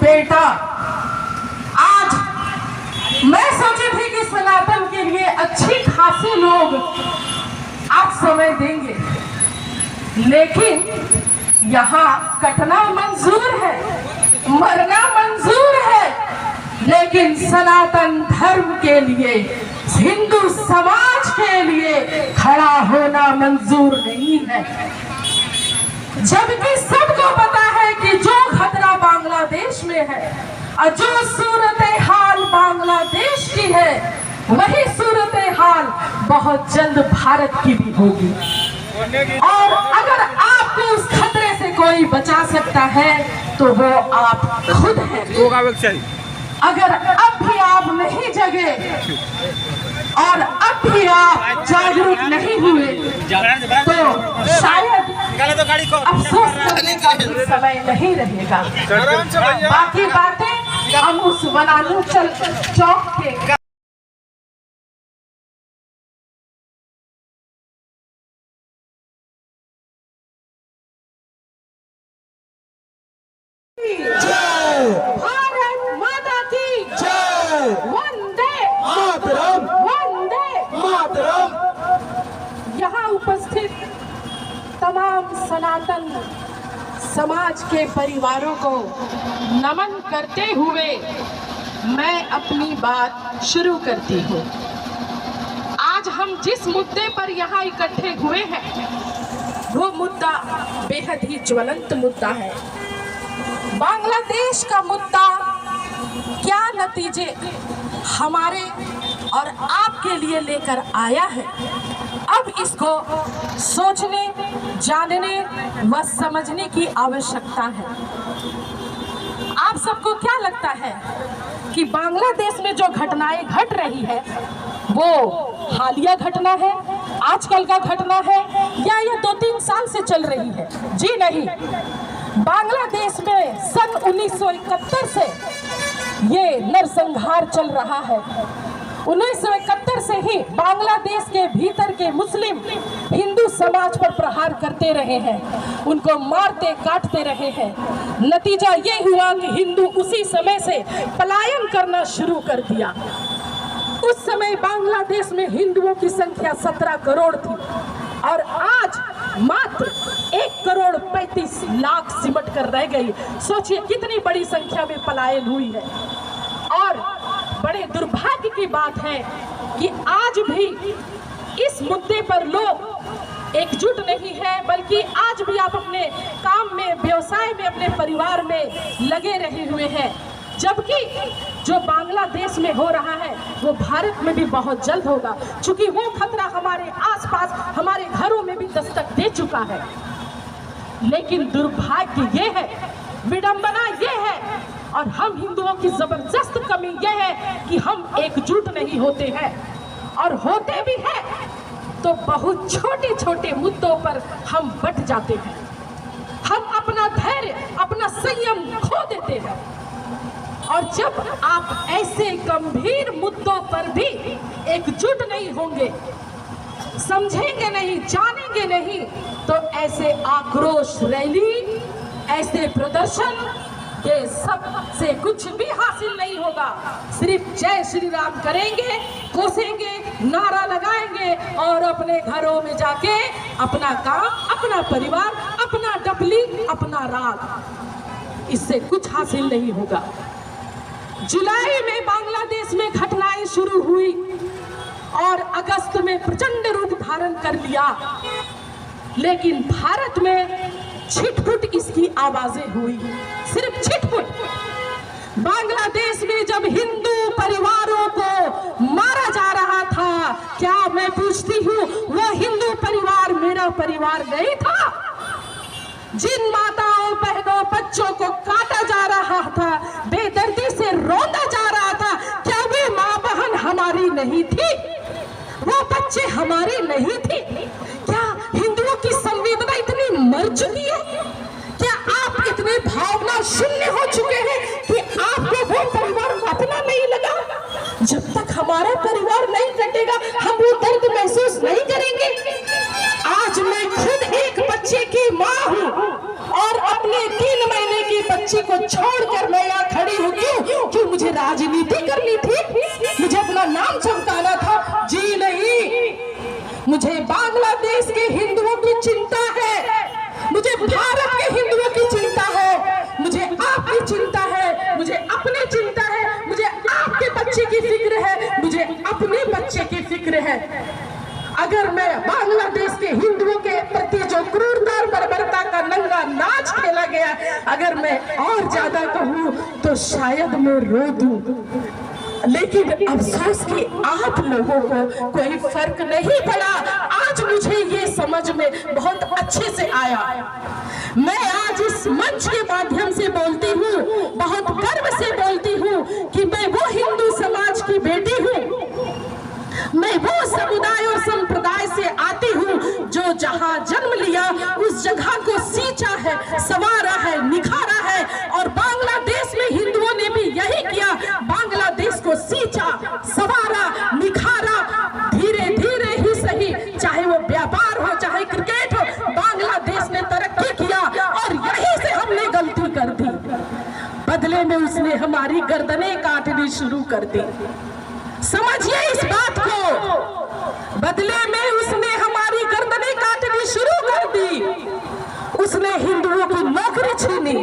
बेटा, आज मैं सोची थी कि सनातन के लिए अच्छी खासी लोग आज समय देंगे, लेकिन यहाँ कटना मंजूर है, मरना मंजूर है, लेकिन सनातन धर्म के लिए, हिंदू समाज के लिए खड़ा होना मंजूर नहीं है। जबकि सबको पता है कि जो खतरा बांग्लादेश में है और जो सूरत हाल बांग्लादेश की है, वही सूरत हाल बहुत जल्द भारत की भी होगी। और अगर आपको उस खतरे से कोई बचा सकता है तो वो आप खुद हैं। अगर अब भी आप नहीं जगे और अब भी आप जागरूक नहीं हुए तो शायद अफसोस करने का भी समय नहीं रहेगा। बाकी बातें हम उस वनांचल चौक के भारत माता की जय, वंदे मातरम, वंदे मातरम। यहाँ उपस्थित तमाम सनातन समाज के परिवारों को नमन करते हुए मैं अपनी बात शुरू करती हूँ। आज हम जिस मुद्दे पर यहाँ इकट्ठे हुए हैं वो मुद्दा बेहद ही ज्वलंत मुद्दा है। बांग्लादेश का मुद्दा क्या नतीजे हमारे और आपके लिए लेकर आया है, अब इसको सोचने, जानने व समझने की आवश्यकता है। आप सबको क्या लगता है कि बांग्लादेश में जो घटनाएं घट रही है वो हालिया घटना है, आजकल का घटना है, या ये 2-3 साल से चल रही है? जी नहीं, बांग्लादेश में सन 1971 से ये नरसंहार चल रहा है। 1971 से ही बांग्लादेश के भीतर के मुस्लिम हिंदू समाज पर प्रहार करते रहे हैं, उनको मारते काटते रहे हैं। नतीजा ये हुआ कि हिंदू उसी समय से पलायन करना शुरू कर दिया। उस समय बांग्लादेश में हिंदुओं की संख्या 17 करोड़ थी और आज मात्र 1,35,00,000 सिमट कर रह गई। सोचिए कितनी बड़ी संख्या में पलायन हुई है। और बड़े दुर्भाग्य की बात है कि आज भी इस मुद्दे पर लोग एकजुट नहीं है, बल्कि आज भी आप अपने काम में, व्यवसाय में, अपने परिवार में लगे रहे हुए हैं। जबकि जो बांग्लादेश में हो रहा है वो भारत में भी बहुत जल्द होगा, क्योंकि वो खतरा हमारे आसपास, हमारे घरों में भी दस्तक दे चुका है। लेकिन दुर्भाग्य ये है, विडंबना ये है, और हम हिंदुओं की जबरदस्त कमी यह है कि हम एकजुट नहीं होते हैं, और होते भी हैं तो बहुत छोटे छोटे मुद्दों पर हम बट जाते हैं। हम अपना धैर्य, अपना संयम खो देते हैं। और जब आप ऐसे गंभीर मुद्दों पर भी एकजुट नहीं होंगे, समझेंगे नहीं, जानेंगे नहीं, तो ऐसे आक्रोश रैली, ऐसे प्रदर्शन, ये सब से कुछ भी हासिल नहीं होगा। सिर्फ जय श्री राम करेंगे, कोसेंगे, नारा लगाएंगे और अपने घरों में जाके अपना काम, अपना परिवार, अपना डबली, अपना राग, इससे कुछ हासिल नहीं होगा। जुलाई में बांग्लादेश में घटनाएं शुरू हुई और अगस्त में प्रचंड रूप धारण कर लिया, लेकिन भारत में छिटपुट इसकी आवाजें हुई, सिर्फ छिटपुट। बांग्लादेश में जब हिंदू परिवारों को मारा जा रहा था, क्या मैं पूछती हूँ वो हिंदू परिवार मेरा परिवार नहीं था? जिन माताओं, बहनों, बच्चों को काटा जा रहा था, बेदर्दी से रोंदा जा रहा था, क्या वे माँ बहन हमारी नहीं थी? वो बच्चे हमारे नहीं थे? क्या हिंदुओं की संवेदना इतनी मर चुकी है? क्या आप इतने भावना शून्य हो चुके हैं कि आपको वो परिवार अपना नहीं लगा? जब तक हमारा परिवार नहीं कटेगा हम वो दर्द महसूस नहीं करेंगे। आज मैं खुद एक बच्चे की माँ हूँ और अपने 3 महीने की बच्ची को छोड़कर मैं यहाँ राजनीति करनी थी, मुझे अपना नाम चमकाना था। जी नहीं, मुझे बांग्लादेश के हिंदुओं की चिंता है, मुझे भारत के हिंदुओं की चिंता है, मुझे आपकी चिंता है, मुझे अपनी चिंता है, मुझे आपके बच्चे की फिक्र है, मुझे अपने बच्चे की फिक्र है। अगर मैं बांग्लादेश के हिंदुओं के प्रति जो क्रूरता और बर्बरता का नंगा नाच खेला गया, अगर मैं और ज्यादा कहूँ तो शायद मैं रो दूं, लेकिन अफसोस कि आप लोगों को कोई फर्क नहीं पड़ा। आज मुझे ये समझ में बहुत अच्छे से आया। मैं आज इस मंच के माध्यम से बोलती हूँ, बहुत गर्व से बोलती हूँ कि मैं वो हिंदू समाज की बेटी हूँ, मैं वो समुदाय और संप्रदाय से आती हूँ जो जहाँ जन्म लिया उस जगह को सींचा है, संवारा है, निखारा है। और बांग्लादेश में हिंदुओं ने भी यही किया, बांग्लादेश को सींचा, संवारा, निखारा, धीरे धीरे ही सही, चाहे वो व्यापार हो चाहे क्रिकेट हो, बांग्लादेश ने तरक्की किया। और यही से हमने गलती कर दी, बदले में उसने हमारी गर्दनें काटनी शुरू कर दी। समझिए इस बात को, बदले में उसने हमारी गर्दनें काटनी शुरू कर दी। उसने हिंदुओं की नौकरी छीनी,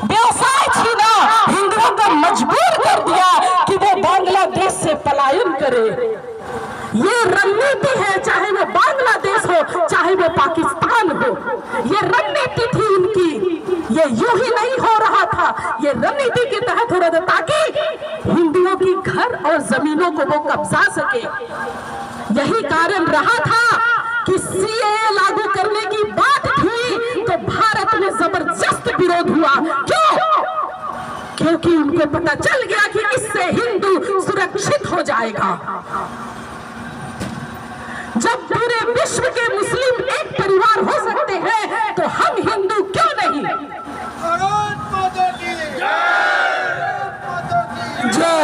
व्यवसाय छीना, हिंदुओं को मजबूर कर दिया कि वो बांग्लादेश से पलायन करे। ये रणनीति है, चाहे वो बांग्लादेश हो चाहे वो पाकिस्तान हो, ये रणनीति थी उनकी। ये यूं ही नहीं हो रहा था, ये रणनीति के तहत हो रहा था ताकि हिंदुओं की घर और जमीनों को वो कब्जा सके। यही कारण रहा था कि सीएए लागू करने की बात हुई तो भारत में जबरदस्त विरोध हुआ। क्यों? क्योंकि उनको पता चल गया कि इससे हिंदू सुरक्षित हो जाएगा। जब पूरे विश्व के मुस्लिम एक परिवार हो सकते हैं तो हम हिंदू क्यों नहीं? जय।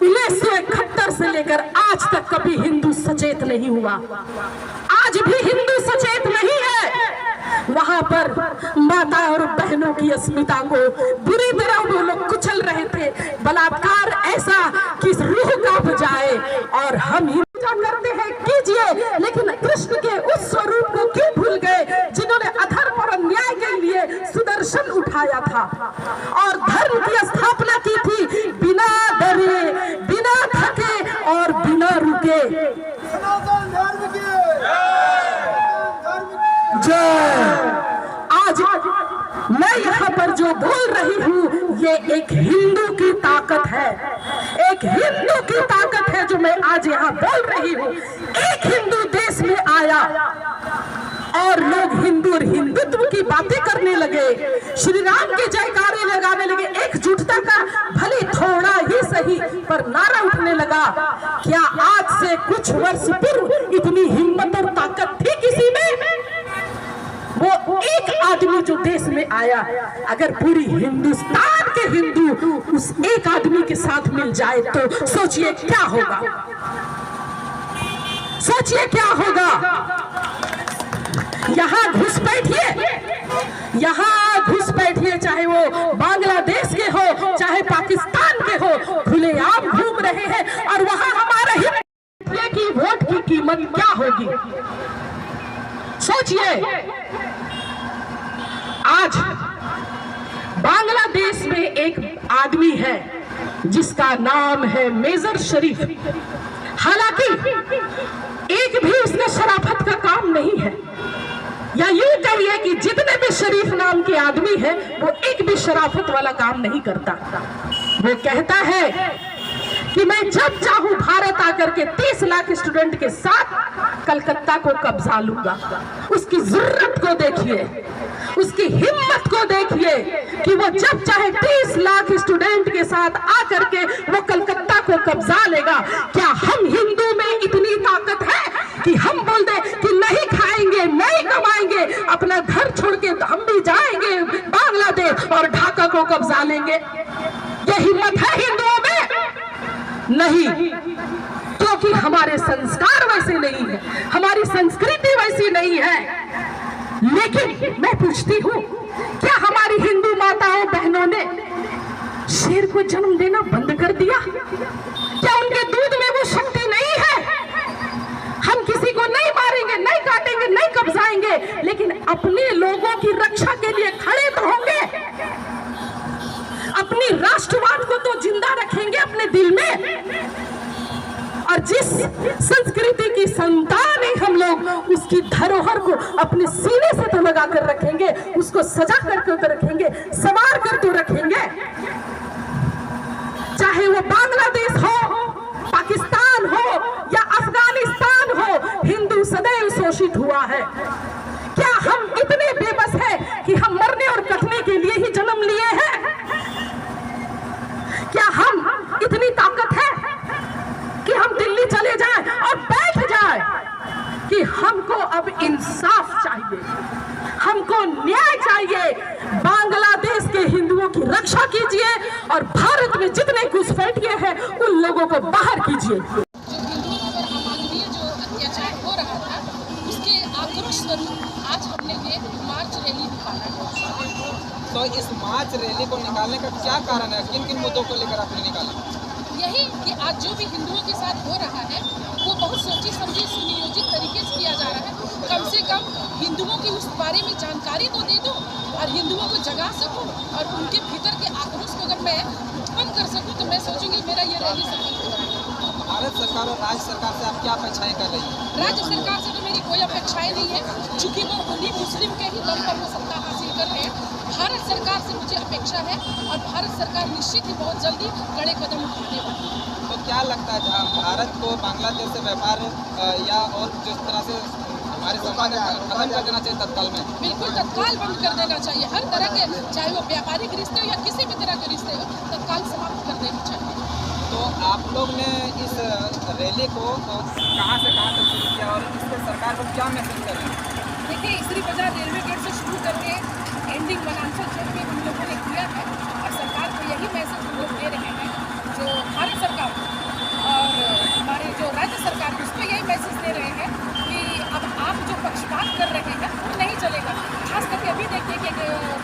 1971 से लेकर आज तक कभी हिंदू सचेत नहीं हुआ, आज भी हिंदू सचेत नहीं है। वहां पर माता और बहनों की अस्मिता को बुरी तरह वो लोग कुचल रहे थे, बलात्कार ऐसा कि रूह कांप जाए। और हम ही करते हैं कीजिए, लेकिन कृष्ण के उस स्वरूप को क्यों भूल गए जिन्होंने अधर्म और अन्याय के लिए सुदर्शन उठाया था और धर्म की स्थापना की थी, बिना डरे, बिना थके और बिना रुके। आज मैं यहाँ पर जो बोल रही हूँ ये एक हिंदू की ताकत है, एक हिंदू की ताकत है जो मैं आज यहाँ बोल रही हूँ। एक हिंदू देश में आया और लोग हिंदू और हिंदुत्व की बातें करने लगे, श्री राम के जयकारे लगाने लगे, एकजुटता का भले थोड़ा ही सही पर नारा उठने लगा। क्या आज से कुछ वर्ष पूर्व इतनी हिम्मत और ताकत थी किसी में? वो एक आदमी जो देश में आया, अगर पूरी हिंदुस्तान के हिंदू उस एक आदमी के साथ मिल जाए तो सोचिए क्या होगा, सोचिए क्या होगा। यहाँ घुस बैठिए, यहाँ घुस बैठिए, चाहे वो बांग्लादेश के हो चाहे पाकिस्तान के हो, खुलेआम घूम रहे हैं। और वहां हमारा ही की वोट की कीमत क्या होगी सोचिए। आज बांग्लादेश में एक आदमी है जिसका नाम है मेजर शरीफ। हालांकि एक भी उसने शराफत का काम नहीं है, या यूं कहिए कि जितने भी शरीफ नाम के आदमी हैं वो एक भी शराफत वाला काम नहीं करता। वो कहता है कि मैं जब चाहूं भारत आकर के 30 लाख स्टूडेंट के साथ कलकत्ता को कब्जा लूंगा। उसकी जरूरत को देखिए, उसकी हिम्मत को देखिए कि वो जब चाहे 30 लाख स्टूडेंट के साथ आकर के वो कलकत्ता को कब्जा लेगा। क्या हम हिंदू में इतनी ताकत है कि हम बोल दे कि नहीं खाएंगे, नहीं कमाएंगे, अपना घर छोड़ के हम भी जाएंगे बांग्लादेश और ढाका को कब्जा लेंगे? ये हिम्मत है हिंदुओं में? नहीं, क्योंकि हमारे संस्कार वैसे नहीं है, हमारी संस्कृति वैसी नहीं है। लेकिन मैं पूछती हूँ, क्या हमारी हिंदू माताओं बहनों ने को जन्म देना बंद कर दिया? क्या उनके दूध में वो शक्ति नहीं है? हम किसी को नहीं मारेंगे, नहीं काटेंगे, नहीं कब्जाएंगे, लेकिन अपने लोगों की रक्षा के लिए खड़े तो होंगे। अपनी राष्ट्रवाद को तो जिंदा रखेंगे अपने दिल में। और जिस संस्कृति की संतान है हम लोग, उसकी धरोहर को अपने सीने से तो लगा कर रखेंगे, उसको सजा करके तो रखेंगे, संवार कर तो रखेंगे। चाहे वो बांग्लादेश हो, पाकिस्तान हो या अफगानिस्तान हो, हिंदू सदैव शोषित हुआ है। क्या हम इतने बेबस हैं कि हम मरने और कटने के लिए ही जन्म लिए हैं? क्या हम इतनी ताकत है कि हम दिल्ली चले जाएं और बैठ जाएं कि हमको अब इंसाफ चाहिए, हमको न्याय चाहिए? बांग्लादेश के हिंदुओं की रक्षा कीजिए और भारत में जितने घुसपैठिए हैं उन लोगों को बाहर कीजिए। जो हिंदुओं पर अमानवीय जो अत्याचार हो रहा था, उसके आक्रोश स्वरूप आज हमने ये मार्च रैली निकाला। तो इस मार्च रैली को निकालने का क्या कारण है? किन किन मुद्दों को लेकर आपने निकाला? यही कि आज जो भी हिंदुओं के साथ हो रहा है वो बहुत सोची समझी सुनियोजित तरीके से किया जा रहा है। कम से कम हिंदुओं की उस बारे में जानकारी तो दे दो और हिंदुओं को जगा सकूं और उनके भीतर के आक्रोश को अगर मैं उत्पन्न कर सकूं तो मैं सोचूंगी मेरा ये रैली सफल होगा। भारत सरकार और राज्य सरकार से आप क्या अपेक्षाएं कर रही हैं? राज्य सरकार से तो मेरी कोई अपेक्षाएं नहीं है, चूंकि वो उन्हीं मुस्लिम के ही दम पर वो सत्ता हासिल कर रहे हैं। भारत सरकार से मुझे अपेक्षा है और भारत सरकार निश्चित ही बहुत जल्दी कड़े कदम उठाने वाली है। तो क्या लगता है जहाँ भारत को बांग्लादेश से व्यापार या और जिस तरह से हमारे संबंध खत्म कर देना चाहिए तत्काल में? बिल्कुल तत्काल बंद कर देना चाहिए। हर तरह के, चाहे वो व्यापारिक रिश्ते हो या किसी भी तरह के रिश्ते हो, तत्काल समाप्त कर देना चाहिए। तो आप लोग ने इस रैली को कहाँ से कहाँ तक शुरू किया और इससे सरकार को क्या मैसेज कर रहे हैं? देखिए, इसरी बाजार रेलवे गेट से शुरू करके एंडिंग वनांचल क्षेत्र में हम लोगों ने किया है और सरकार को यही मैसेज हम लोग दे रहे हैं, जो भारत सरकार और हमारे जो राज्य सरकार है उसको यही मैसेज दे रहे हैं कि अब आप जो पक्षपात कर रहे हैं वो नहीं चलेगा। खास करके अभी देखिए कि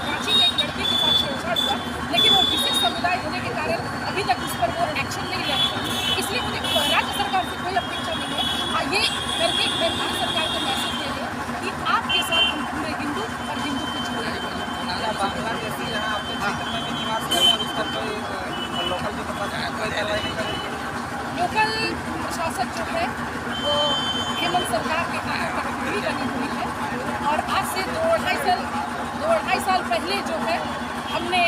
रांची में एक लड़की के साथ छेड़छाड़ हुआ, लेकिन वो विशेष समुदाय होने के कारण अभी तक उस पर वो एक्शन नहीं लिया गया। इसलिए मुझे राज्य सरकार से कोई अपेक्षा नहीं है। ये करके मैं भारत सरकार को मैसेज दे रही हूँ कि आपके साथ हम पूरे हिंदू और हिंदू को जुड़े हैं। बांग्लादेशी यहाँ अपने क्षेत्र में भी निवास कर रहे हैं, उस पर कोई लोकल जो प्रशासन कोई कार्रवाई नहीं कर रही है? लोकल प्रशासन जो है वो हेमंत सरकार के भी बनी हुई है और आज से 2-2.5 साल पहले जो है हमने